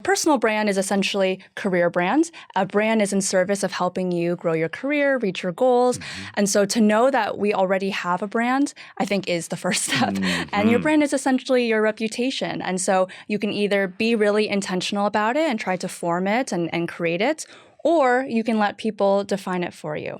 personal brand is essentially career brand. A brand is in service of helping you grow your career, reach your goals. And so to know that we already have a brand, I think is the first step. And your brand is essentially your reputation. And so you can either be really intentional about it and try to form it and create it, or you can let people define it for you.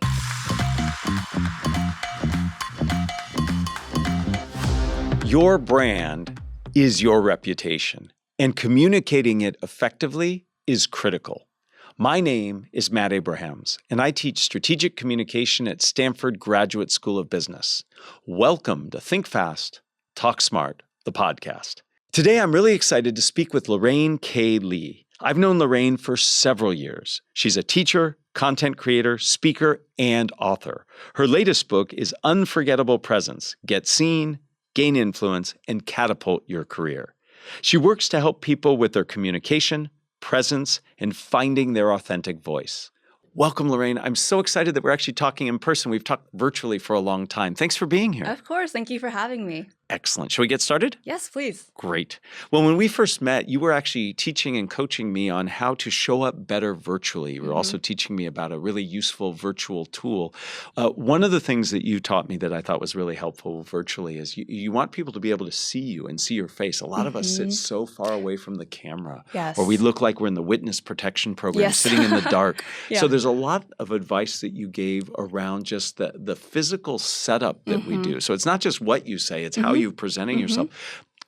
Your brand is your reputation, and communicating it effectively is critical. My name is Matt Abrahams, and I teach strategic communication at Stanford Graduate School of Business. Welcome to Think Fast, Talk Smart, the podcast. Today, I'm really excited to speak with Lorraine Lee. I've known Lorraine for several years. She's a teacher, content creator, speaker, and author. Her latest book is Unforgettable Presence: Get Seen, Gain Influence, and Catapult Your Career. She works to help people with their communication, presence, and finding their authentic voice. Welcome, Lorraine. I'm so excited that we're actually talking in person. We've talked virtually for a long time. Thanks for being here. Of course. Thank you for having me. Excellent. Shall we get started? Yes, please. Great. Well, when we first met, you were actually teaching and coaching me on how to show up better virtually. You were also teaching me about a really useful virtual tool. One of the things that you taught me that I thought was really helpful virtually is you want people to be able to see you and see your face. A lot of us sit so far away from the camera, or we look like we're in the witness protection program, sitting in the dark. So there's a lot of advice that you gave around just the physical setup that we do. So it's not just what you say, it's how you're presenting yourself.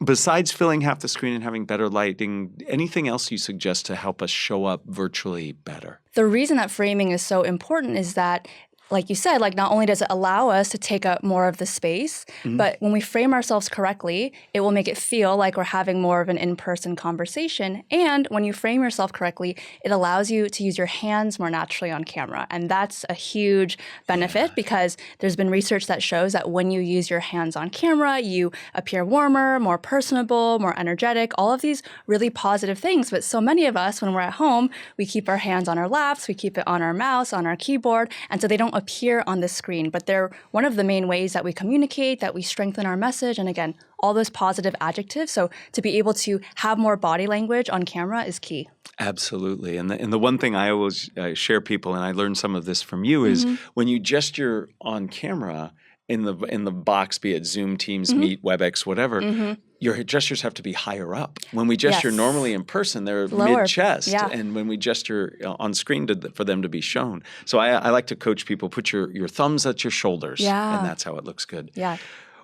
Besides filling half the screen and having better lighting, anything else you suggest to help us show up virtually better? The reason that framing is so important is that, like you said, not only does it allow us to take up more of the space, but when we frame ourselves correctly, it will make it feel like we're having more of an in-person conversation. And when you frame yourself correctly, it allows you to use your hands more naturally on camera. And that's a huge benefit because there's been research that shows that when you use your hands on camera, you appear warmer, more personable, more energetic, all of these really positive things. But so many of us, when we're at home, we keep our hands on our laps, we keep it on our mouse, on our keyboard, and so they don't appear on the screen, but they're one of the main ways that we communicate, that we strengthen our message, and again, all those positive adjectives. So to be able to have more body language on camera is key. Absolutely. And the one thing I always share people, and I learned some of this from you, is when you gesture on camera in the box, be it Zoom, Teams, Meet, WebEx, whatever, your gestures have to be higher up. When we gesture normally in person, they're mid-chest. And when we gesture on screen for them to be shown. So I like to coach people, put your thumbs at your shoulders, and that's how it looks good.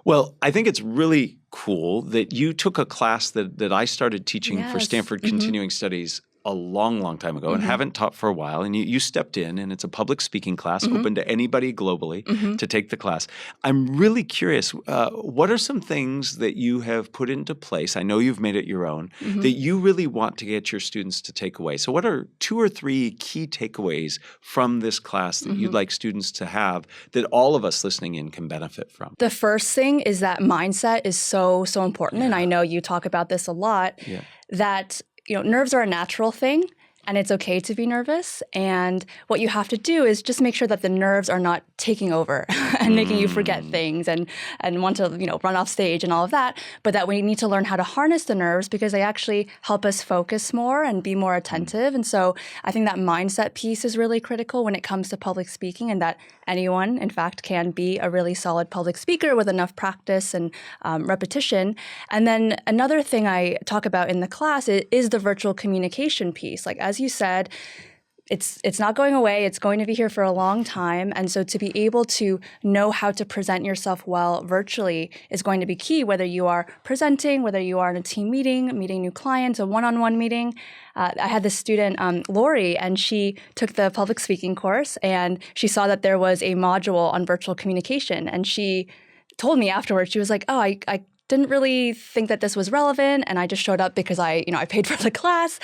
Well, I think it's really cool that you took a class that I started teaching for Stanford Continuing Studies a long, long time ago and haven't taught for a while. And you stepped in, and it's a public speaking class open to anybody globally to take the class. I'm really curious, what are some things that you have put into place? I know you've made it your own, that you really want to get your students to take away. So what are 2 or 3 key takeaways from this class that you'd like students to have that all of us listening in can benefit from? The first thing is that mindset is so important. And I know you talk about this a lot, that nerves are a natural thing, and it's okay to be nervous. And what you have to do is just make sure that the nerves are not taking over and making you forget things and want to, run off stage and all of that. But that we need to learn how to harness the nerves because they actually help us focus more and be more attentive. And so I think that mindset piece is really critical when it comes to public speaking, and that anyone, in fact, can be a really solid public speaker with enough practice and repetition. And then another thing I talk about in the class is the virtual communication piece. As you said, it's not going away. It's going to be here for a long time. And so to be able to know how to present yourself well virtually is going to be key, whether you are presenting, whether you are in a team meeting new clients, a one-on-one meeting. I had this student, Lori, and she took the public speaking course, and she saw that there was a module on virtual communication. And she told me afterwards, she was like, oh, I didn't really think that this was relevant, and I just showed up because I paid for the class.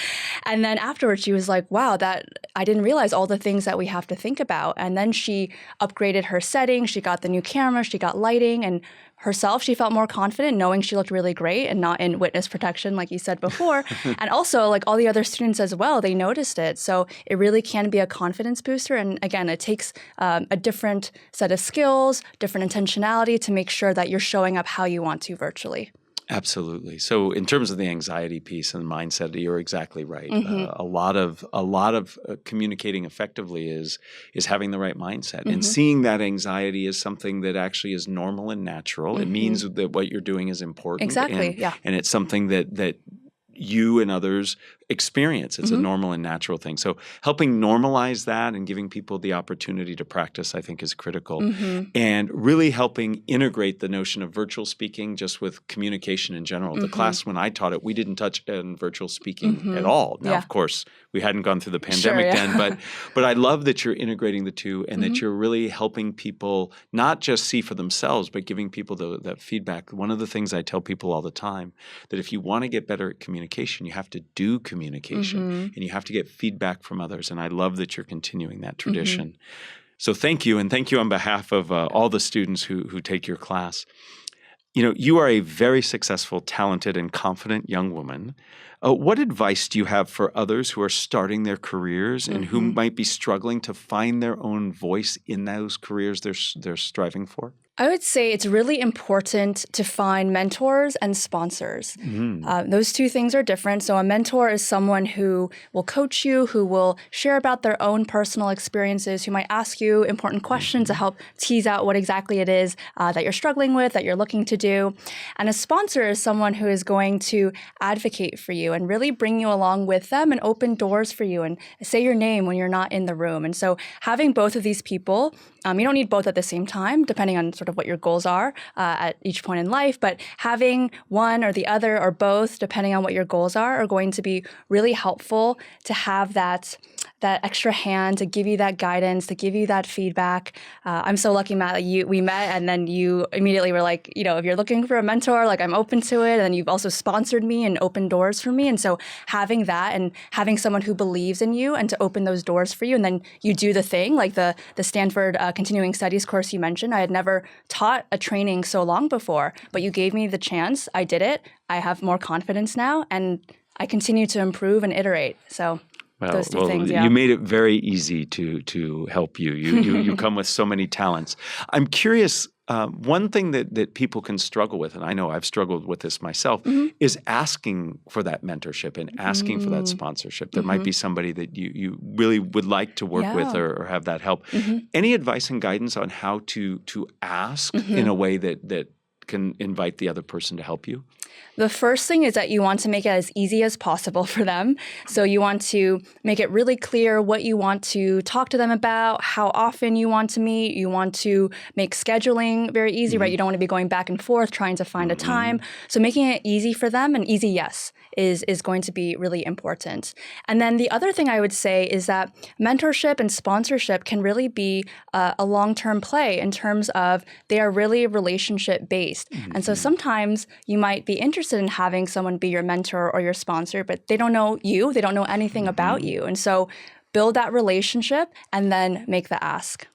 And then afterwards, she was like, wow, that I didn't realize all the things that we have to think about. And then she upgraded her setting. She got the new camera. She got lighting, and herself, she felt more confident knowing she looked really great and not in witness protection, like you said before. And also, all the other students as well, they noticed it. So it really can be a confidence booster. And again, it takes a different set of skills, different intentionality to make sure that you're showing up how you want to virtually. Absolutely. So in terms of the anxiety piece and mindset, you're exactly right. A lot of communicating effectively is having the right mindset and seeing that anxiety as something that actually is normal and natural. It means that what you're doing is important. Exactly. And it's something that you and others experience. It's a normal and natural thing. So helping normalize that and giving people the opportunity to practice, I think, is critical. And really helping integrate the notion of virtual speaking just with communication in general. The class, when I taught it, we didn't touch on virtual speaking at all. Now, of course, we hadn't gone through the pandemic then, but I love that you're integrating the two and that you're really helping people not just see for themselves, but giving people that feedback. One of the things I tell people all the time, that if you want to get better at communication, you have to do communication and you have to get feedback from others. And I love that you're continuing that tradition. So thank you. And thank you on behalf of all the students who take your class. You are a very successful, talented, and confident young woman. What advice do you have for others who are starting their careers and who might be struggling to find their own voice in those careers they're striving for? I would say it's really important to find mentors and sponsors. Those two things are different. So a mentor is someone who will coach you, who will share about their own personal experiences, who might ask you important questions to help tease out what exactly it is that you're struggling with, that you're looking to do. And a sponsor is someone who is going to advocate for you and really bring you along with them and open doors for you and say your name when you're not in the room. And so having both of these people, you don't need both at the same time, depending on sort of what your goals are at each point in life. But having one or the other or both, depending on what your goals are going to be really helpful to have that extra hand to give you that guidance, to give you that feedback. I'm so lucky, Matt, that we met and then you immediately were like, if you're looking for a mentor, like I'm open to it. And then you've also sponsored me and opened doors for me. And so having that and having someone who believes in you and to open those doors for you, and then you do the thing, like the Stanford Continuing Studies course you mentioned. I had never taught a training so long before, but you gave me the chance. I did it. I have more confidence now, and I continue to improve and iterate. So those two things, you made it very easy to help you. You come with so many talents. I'm curious, one thing that people can struggle with, and I know I've struggled with this myself, is asking for that mentorship and asking for that sponsorship. There might be somebody that you really would like to work with or have that help. Any advice and guidance on how to ask in a way that can invite the other person to help you? The first thing is that you want to make it as easy as possible for them. So you want to make it really clear what you want to talk to them about, how often you want to meet. You want to make scheduling very easy, right? You don't want to be going back and forth trying to find a time. So making it easy for them, an easy yes, is going to be really important. And then the other thing I would say is that mentorship and sponsorship can really be a long-term play in terms of they are really relationship-based. And so sometimes you might be interested in having someone be your mentor or your sponsor, but they don't know you, they don't know anything about you. And so build that relationship and then make the ask.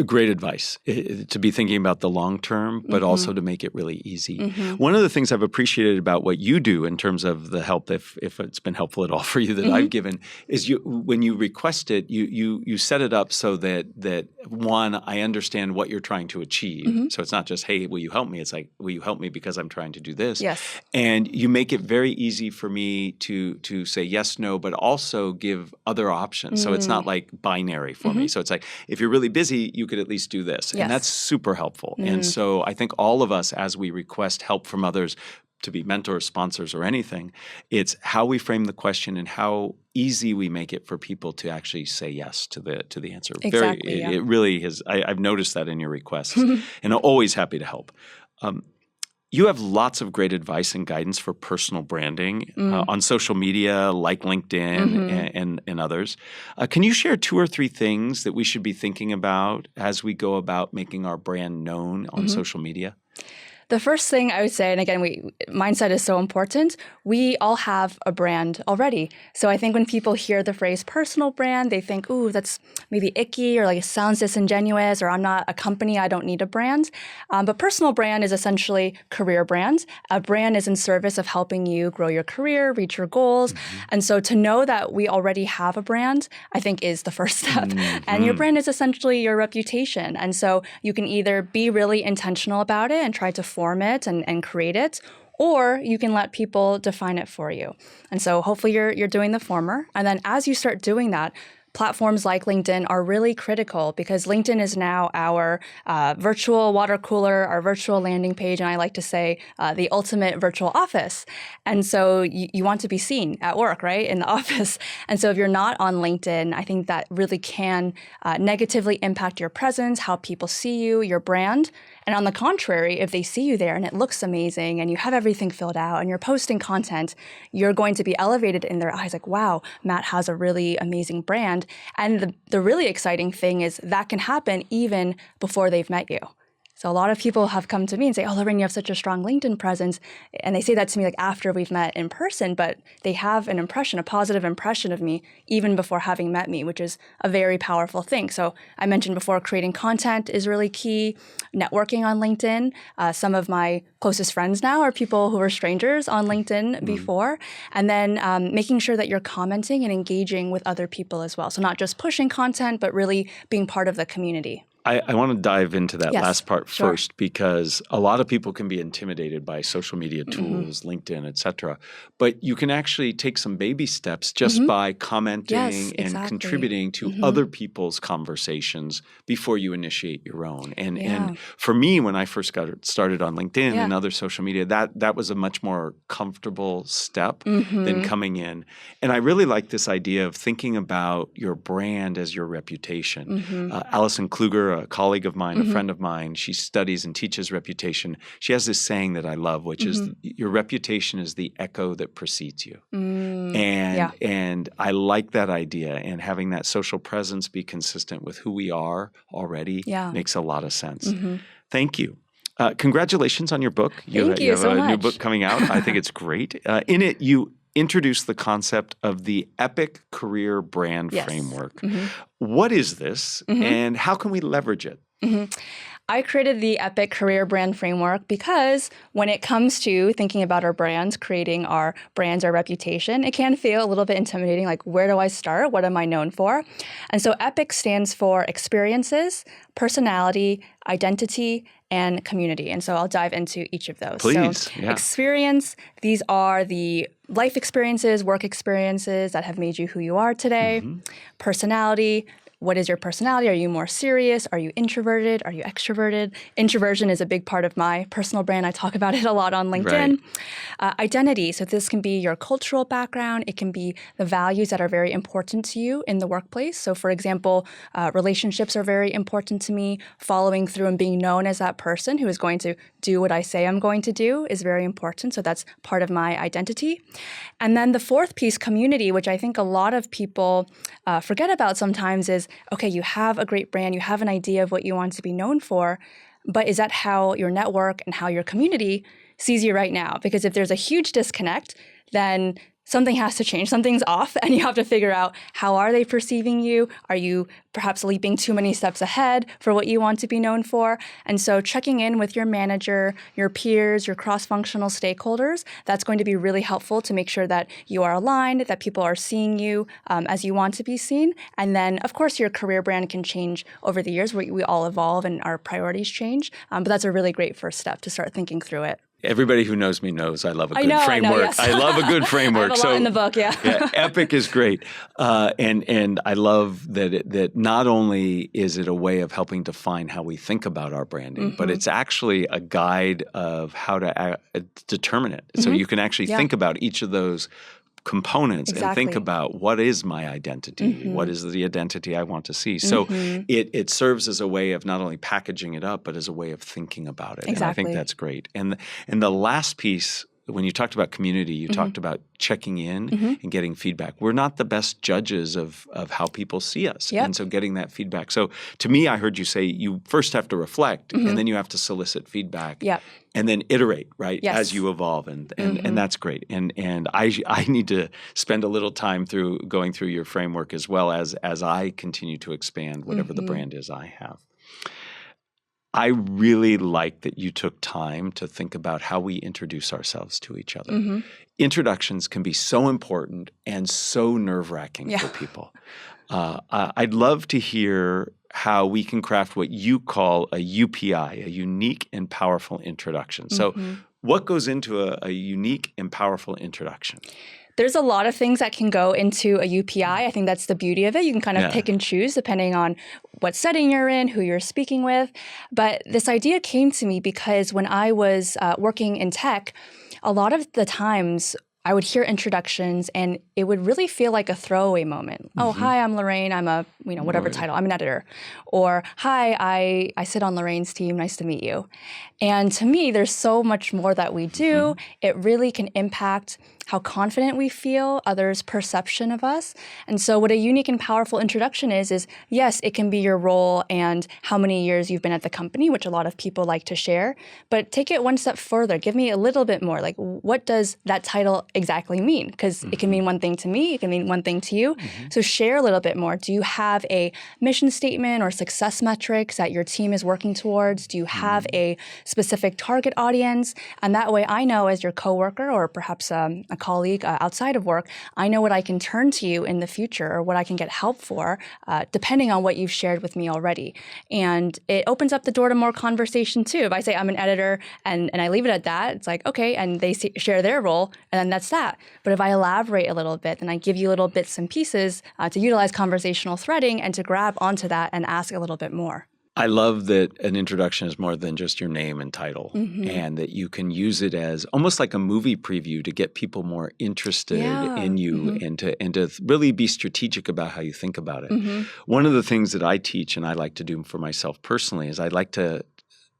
Great advice, to be thinking about the long term, but also to make it really easy. One of the things I've appreciated about what you do in terms of the help, if it's been helpful at all for you that I've given, is when you request it, you set it up so that one, I understand what you're trying to achieve. So it's not just, hey, will you help me? It's like, will you help me because I'm trying to do this? Yes. And you make it very easy for me to say yes, no, but also give other options. So it's not like binary for me. So it's like, if you're really busy, you could at least do this. Yes. And that's super helpful. And so I think all of us, as we request help from others to be mentors, sponsors, or anything, it's how we frame the question and how easy we make it for people to actually say yes to the answer. Exactly, It really is. I've noticed that in your requests. And I'm always happy to help. You have lots of great advice and guidance for personal branding on social media like LinkedIn and others. Can you share 2 or 3 things that we should be thinking about as we go about making our brand known on social media? The first thing I would say, and again, mindset is so important, we all have a brand already. So I think when people hear the phrase personal brand, they think, ooh, that's maybe icky or like it sounds disingenuous or I'm not a company, I don't need a brand. But personal brand is essentially career brand. A brand is in service of helping you grow your career, reach your goals. And so to know that we already have a brand, I think is the first step. And your brand is essentially your reputation. And so you can either be really intentional about it and try to form it and create it, or you can let people define it for you. And so hopefully you're doing the former. And then as you start doing that, platforms like LinkedIn are really critical because LinkedIn is now our virtual water cooler, our virtual landing page, and I like to say the ultimate virtual office. And so you want to be seen at work, right, in the office. And so if you're not on LinkedIn, I think that really can negatively impact your presence, how people see you, your brand. And on the contrary, if they see you there and it looks amazing and you have everything filled out and you're posting content, you're going to be elevated in their eyes like, wow, Matt has a really amazing brand. And the really exciting thing is that can happen even before they've met you. So a lot of people have come to me and say, oh, Lorraine, you have such a strong LinkedIn presence. And they say that to me like after we've met in person, but they have an impression, a positive impression of me even before having met me, which is a very powerful thing. So I mentioned before, creating content is really key. Networking on LinkedIn. Some of my closest friends now are people who were strangers on LinkedIn before. And then making sure that you're commenting and engaging with other people as well. So not just pushing content, but really being part of the community. I want to dive into that last part first because a lot of people can be intimidated by social media tools, LinkedIn, et cetera. But you can actually take some baby steps just by commenting and contributing to other people's conversations before you initiate your own. And for me, when I first got started on LinkedIn and other social media, that was a much more comfortable step than coming in. And I really like this idea of thinking about your brand as your reputation. Alison Kluger, a colleague of mine, a friend of mine, she studies and teaches reputation. She has this saying that I love, which is your reputation is the echo that precedes you. And I like that idea, and having that social presence be consistent with who we are already makes a lot of sense. Thank you. Congratulations on your book. You have so a much. new book coming out. I think it's great. In it, you introduce the concept of the Epic Career Brand Framework. What is this, and how can we leverage it? I created the Epic Career Brand Framework because when it comes to thinking about our brands, creating our brands, our reputation, it can feel a little bit intimidating, like where do I start? What am I known for? And so EPIC stands for experiences, personality, identity, and community. And so I'll dive into each of those. Please. So experience, these are the life experiences, work experiences that have made you who you are today. Personality, what is your personality? Are you more serious? Are you introverted? Are you extroverted? Introversion is a big part of my personal brand. I talk about it a lot on LinkedIn. Identity. So this can be your cultural background. It can be the values that are very important to you in the workplace. So for example, relationships are very important to me. Following through and being known as that person who is going to do what I say I'm going to do is very important. So that's part of my identity. And then the fourth piece, community, which I think a lot of people forget about sometimes is, okay, you have a great brand, you have an idea of what you want to be known for, but is that how your network and how your community sees you right now? Because if there's a huge disconnect, then something has to change, something's off, and you have to figure out how are they perceiving you? Are you perhaps leaping too many steps ahead for what you want to be known for? And so checking in with your manager, your peers, your cross-functional stakeholders, that's going to be really helpful to make sure that you are aligned, that people are seeing you as you want to be seen. And then, of course, your career brand can change over the years. We all evolve and our priorities change. But that's a really great first step to start thinking through it. Everybody who knows me knows I love a good framework. I love a good framework. I have a lot in the book, Epic is great. And I love that not only is it a way of helping define how we think about our branding, but it's actually a guide of how to determine it. So you can actually think about each of those components and think about what is my identity, what is the identity I want to see. So it serves as a way of not only packaging it up, but as a way of thinking about it. And I think that's great. And the last piece, when you talked about community, you talked about checking in and getting feedback. We're not the best judges of how people see us. And so getting that feedback. So to me, I heard you say you first have to reflect and then you have to solicit feedback and then iterate, right, as you evolve. And that's great. And I need to spend a little time going through your framework as well as I continue to expand whatever the brand is I have. I really like that you took time to think about how we introduce ourselves to each other. Introductions can be so important and so nerve-wracking for people. I'd love to hear how we can craft what you call a UPI, a unique and powerful introduction. So What goes into a unique and powerful introduction? There's a lot of things that can go into a UPI. I think that's the beauty of it. You can kind of pick and choose depending on what setting you're in, who you're speaking with. But this idea came to me because when I was working in tech, a lot of the times I would hear introductions and it would really feel like a throwaway moment. Oh, hi, I'm Lorraine. I'm a, whatever title. I'm an editor. Or, hi, I sit on Lorraine's team. Nice to meet you. And to me, there's so much more that we do. It really can impact how confident we feel, others' perception of us. And so what a unique and powerful introduction is yes, it can be your role and how many years you've been at the company, which a lot of people like to share, but take it one step further. Give me a little bit more. Like, what does that title exactly mean? Because it can mean one thing to me, it can mean one thing to you. So share a little bit more. Do you have a mission statement or success metrics that your team is working towards? Do you have a specific target audience? And that way I know as your coworker or perhaps a colleague outside of work, I know what I can turn to you in the future or what I can get help for, depending on what you've shared with me already. And it opens up the door to more conversation too. If I say I'm an editor and I leave it at that, it's like, okay, and they share their role, and then that's that. But if I elaborate a little bit, then I give you little bits and pieces to utilize conversational threading and to grab onto that and ask a little bit more. I love that an introduction is more than just your name and title, and that you can use it as almost like a movie preview to get people more interested in you and to really be strategic about how you think about it. One of the things that I teach and I like to do for myself personally is I like to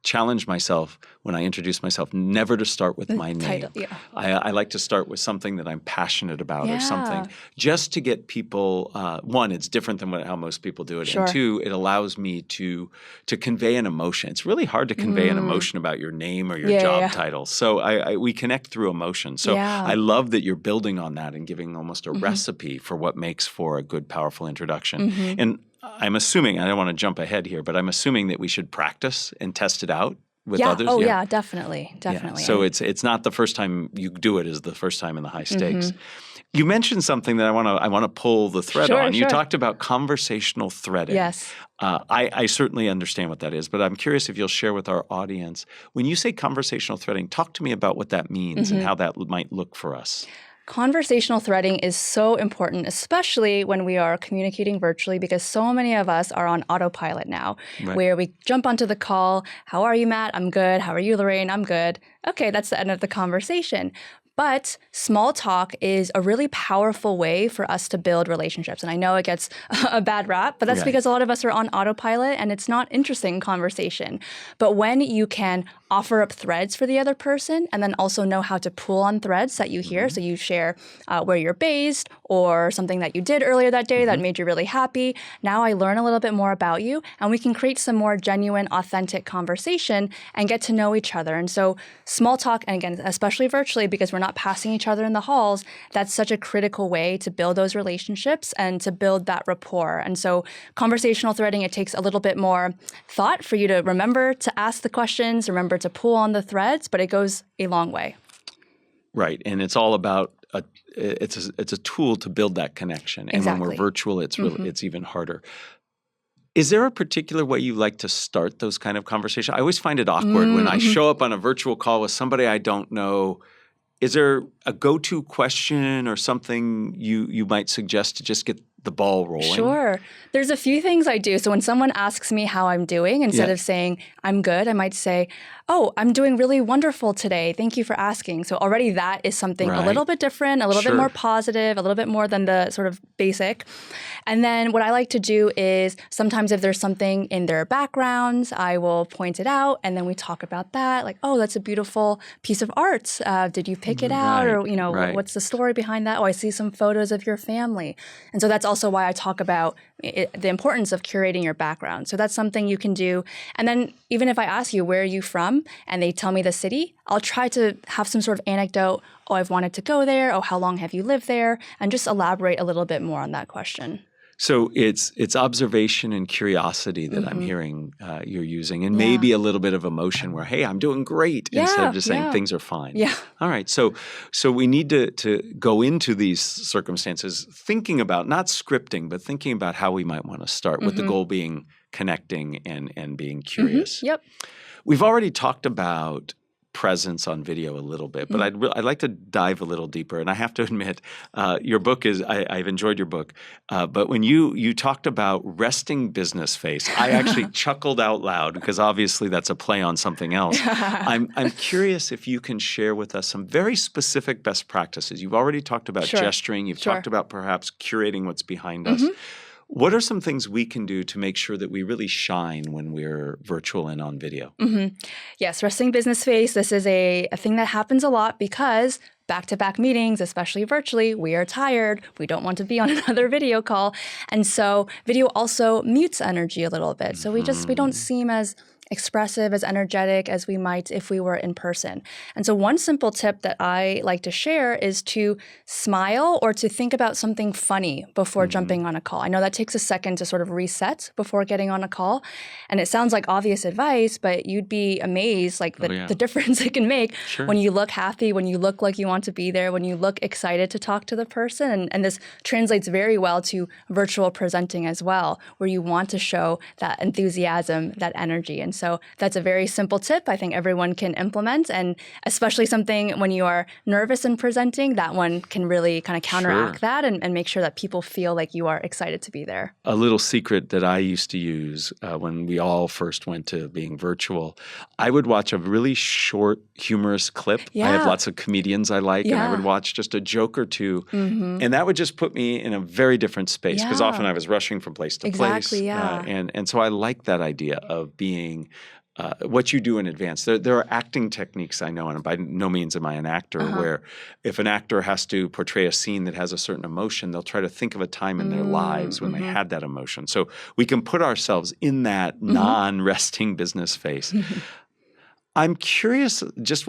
challenge myself when I introduce myself never to start with my name. I like to start with something that I'm passionate about or something just to get people, one, it's different than how most people do it, and two, it allows me to convey an emotion. It's really hard to convey an emotion about your name or your job title. So we connect through emotion. So I love that you're building on that and giving almost a recipe for what makes for a good, powerful introduction. And I'm assuming, I don't want to jump ahead here, but I'm assuming that we should practice and test it out with others. Oh, yeah, definitely. So it's not the first time you do it is the first time in the high stakes. You mentioned something that I want to pull the thread on. You talked about conversational threading. Yes. I certainly understand what that is, but I'm curious if you'll share with our audience. When you say conversational threading, talk to me about what that means and how that might look for us. Conversational threading is so important, especially when we are communicating virtually, because so many of us are on autopilot now, where we jump onto the call. How are you, Matt? I'm good. How are you, Lorraine? I'm good. Okay, that's the end of the conversation. But small talk is a really powerful way for us to build relationships. And I know it gets a bad rap, but that's because a lot of us are on autopilot and it's not interesting conversation. But when you can offer up threads for the other person and then also know how to pull on threads that you hear, so you share where you're based or something that you did earlier that day that made you really happy. Now I learn a little bit more about you and we can create some more genuine, authentic conversation and get to know each other. And so small talk, and again, especially virtually because we're not passing each other in the halls, that's such a critical way to build those relationships and to build that rapport. And so conversational threading, it takes a little bit more thought for you to remember to ask the questions, remember to pull on the threads, but it goes a long way. Right. And it's all about it's a tool to build that connection. And when we're virtual, it's really it's even harder. Is there a particular way you like to start those kind of conversations? I always find it awkward when I show up on a virtual call with somebody I don't know. Is there a go-to question or something you might suggest to just get the ball rolling? Sure. There's a few things I do. So when someone asks me how I'm doing, instead of saying, I'm good, I might say, oh, I'm doing really wonderful today. Thank you for asking. So already that is something a little bit different, a little bit more positive, a little bit more than the sort of basic. And then what I like to do is sometimes if there's something in their backgrounds, I will point it out and then we talk about that. Like, oh, that's a beautiful piece of art. Did you pick it out? Or, what's the story behind that? Oh, I see some photos of your family. And so that's also why I talk about the importance of curating your background. So that's something you can do. And then even if I ask you, where are you from? And they tell me the city, I'll try to have some sort of anecdote. Oh, I've wanted to go there. Oh, how long have you lived there? And just elaborate a little bit more on that question. So it's observation and curiosity that I'm hearing you're using, and maybe a little bit of emotion where, hey, I'm doing great, instead of just saying things are fine. Yeah. All right. So we need to go into these circumstances thinking about, not scripting, but thinking about how we might want to start, with the goal being connecting and being curious. Yep. We've already talked about presence on video a little bit, but I'd like to dive a little deeper. And I have to admit, your book is I've enjoyed your book, but when you talked about resting business face, I actually chuckled out loud because obviously that's a play on something else. I'm curious if you can share with us some very specific best practices. You've already talked about gesturing. You've talked about perhaps curating what's behind us. What are some things we can do to make sure that we really shine when we're virtual and on video? Yes, resting business face. This is a thing that happens a lot because back-to-back meetings, especially virtually, we are tired. We don't want to be on another video call. And so video also mutes energy a little bit. So we don't seem as expressive, as energetic as we might if we were in person. And so one simple tip that I like to share is to smile or to think about something funny before jumping on a call. I know that takes a second to sort of reset before getting on a call. And it sounds like obvious advice, but you'd be amazed like the difference it can make when you look happy, when you look like you want to be there, when you look excited to talk to the person. And this translates very well to virtual presenting as well, where you want to show that enthusiasm, that energy. And so that's a very simple tip I think everyone can implement, and especially something when you are nervous in presenting, that one can really kind of counteract that and make sure that people feel like you are excited to be there. A little secret that I used to use when we all first went to being virtual, I would watch a really short, humorous clip. I have lots of comedians I like, and I would watch just a joke or two, and that would just put me in a very different space because often I was rushing from place to place. And so I like that idea of being what you do in advance. There are acting techniques I know, and by no means am I an actor, where if an actor has to portray a scene that has a certain emotion, they'll try to think of a time in their lives when they had that emotion. So we can put ourselves in that non-resting business face. I'm curious, this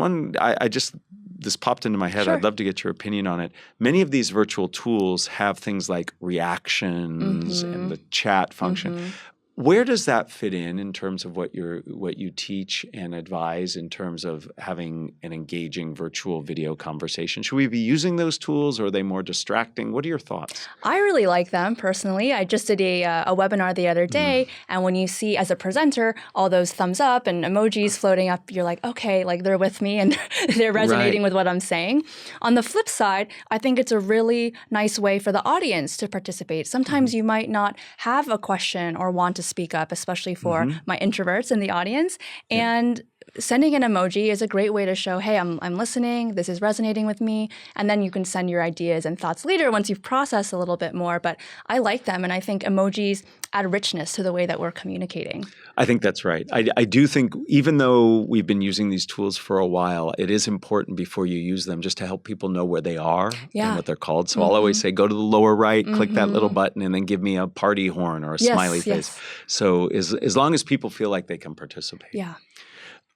popped into my head. I'd love to get your opinion on it. Many of these virtual tools have things like reactions and the chat function. Where does that fit in terms of what you teach and advise in terms of having an engaging virtual video conversation? Should we be using those tools, or are they more distracting? What are your thoughts? I really like them personally. I just did a webinar the other day, and when you see as a presenter all those thumbs up and emojis floating up, you're like, okay, like they're with me and they're resonating with what I'm saying. On the flip side, I think it's a really nice way for the audience to participate. Sometimes you might not have a question or want to speak up, especially for my introverts in the audience. And sending an emoji is a great way to show, hey, I'm listening, this is resonating with me, and then you can send your ideas and thoughts later once you've processed a little bit more. But I like them, and I think emojis add richness to the way that we're communicating. I think that's right. I do think even though we've been using these tools for a while, it is important before you use them just to help people know where they are and what they're called. So I'll always say, go to the lower right, click that little button, and then give me a party horn or a smiley face. So as long as people feel like they can participate.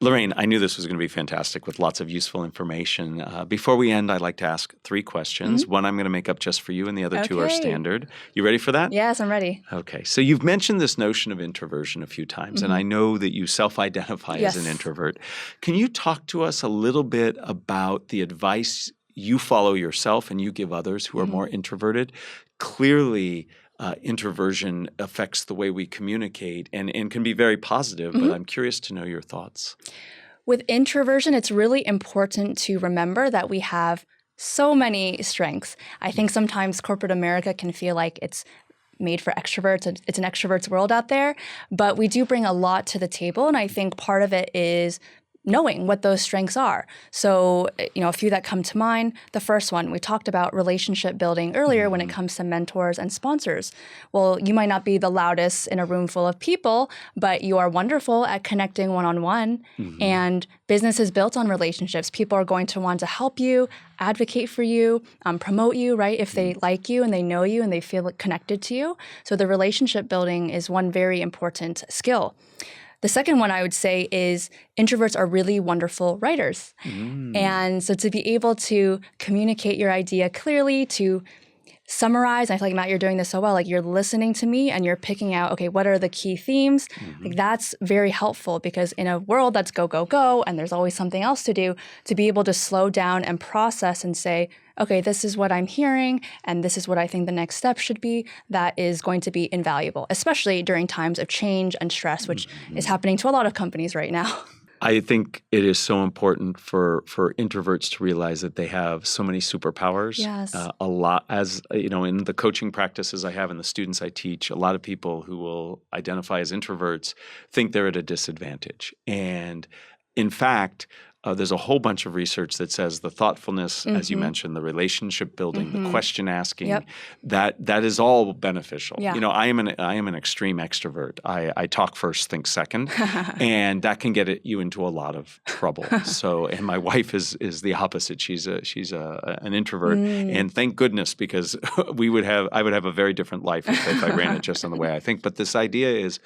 Lorraine, I knew this was going to be fantastic with lots of useful information. Before we end, I'd like to ask 3 questions. One I'm going to make up just for you, and the other 2 are standard. You ready for that? Yes, I'm ready. Okay. So you've mentioned this notion of introversion a few times, and I know that you self-identify as an introvert. Can you talk to us a little bit about the advice you follow yourself and you give others who are more introverted? Clearly, introversion affects the way we communicate and can be very positive, but I'm curious to know your thoughts. With introversion, it's really important to remember that we have so many strengths. I think sometimes corporate America can feel like it's made for extroverts. It's an extrovert's world out there, but we do bring a lot to the table, and I think part of it is knowing what those strengths are. So, a few that come to mind. The first one, we talked about relationship building earlier when it comes to mentors and sponsors. Well, you might not be the loudest in a room full of people, but you are wonderful at connecting one-on-one. And business is built on relationships. People are going to want to help you, advocate for you, promote you, right? If they like you and they know you and they feel connected to you. So the relationship building is one very important skill. The second one I would say is introverts are really wonderful writers. And so to be able to communicate your idea clearly, to summarize, I feel like, Matt, you're doing this so well, like you're listening to me and you're picking out, okay, what are the key themes? Like that's very helpful because in a world that's go, go, go, and there's always something else to do, to be able to slow down and process and say, okay, this is what I'm hearing, and this is what I think the next step should be, that is going to be invaluable, especially during times of change and stress, which is happening to a lot of companies right now. I think it is so important for introverts to realize that they have so many superpowers. Yes. A lot, as you know, in the coaching practices I have and the students I teach, a lot of people who will identify as introverts think they're at a disadvantage. And in fact, there's a whole bunch of research that says the thoughtfulness, as you mentioned, the relationship building, the question asking, that is all beneficial. Yeah. You know, I am an extreme extrovert. I talk first, think second, and that can get you into a lot of trouble. So, and my wife is the opposite. She's an introvert, and thank goodness, because I would have a very different life if I ran it just on the way I think. But this idea is,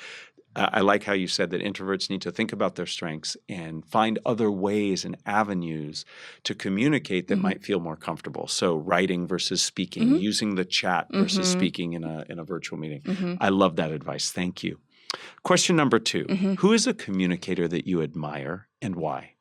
I like how you said that introverts need to think about their strengths and find other ways and avenues to communicate that might feel more comfortable. So writing versus speaking, using the chat versus speaking in a virtual meeting. I love that advice. Thank you. Question number 2. Who is a communicator that you admire and why?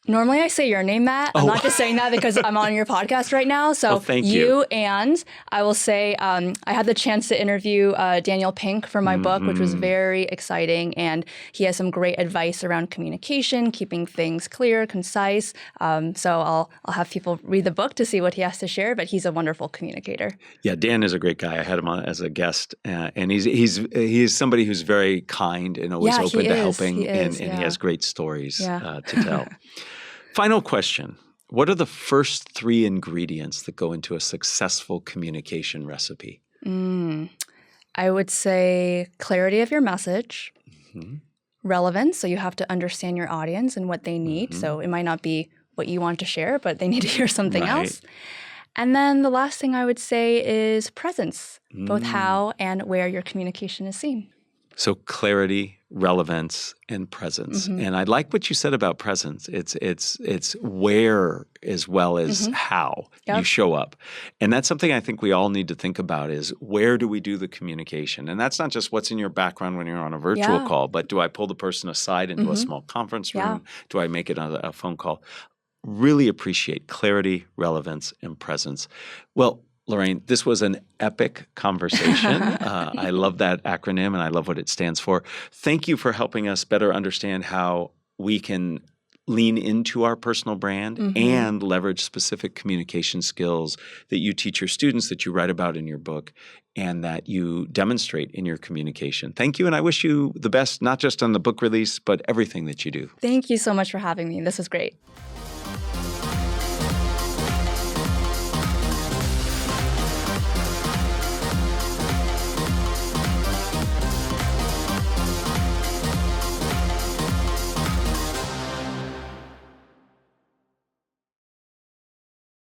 Normally I say your name, Matt. I'm not just saying that because I'm on your podcast right now. So thank you. And I will say I had the chance to interview Daniel Pink for my book, which was very exciting. And he has some great advice around communication, keeping things clear, concise. So I'll have people read the book to see what he has to share. But he's a wonderful communicator. Yeah, Dan is a great guy. I had him on as a guest, and he's somebody who's very kind and always open to helping, and he has great stories to tell. Final question. What are the first 3 ingredients that go into a successful communication recipe? I would say clarity of your message, relevance. So you have to understand your audience and what they need. So it might not be what you want to share, but they need to hear something else. And then the last thing I would say is presence, both how and where your communication is seen. So clarity, relevance, and presence. And I like what you said about presence. It's where as well as how you show up. And that's something I think we all need to think about is where do we do the communication? And that's not just what's in your background when you're on a virtual call, but do I pull the person aside into a small conference room? Do I make it on a phone call? Really appreciate clarity, relevance, and presence. Well, Lorraine, this was an epic conversation. I love that acronym and I love what it stands for. Thank you for helping us better understand how we can lean into our personal brand and leverage specific communication skills that you teach your students, that you write about in your book, and that you demonstrate in your communication. Thank you, and I wish you the best, not just on the book release, but everything that you do. Thank you so much for having me. This was great.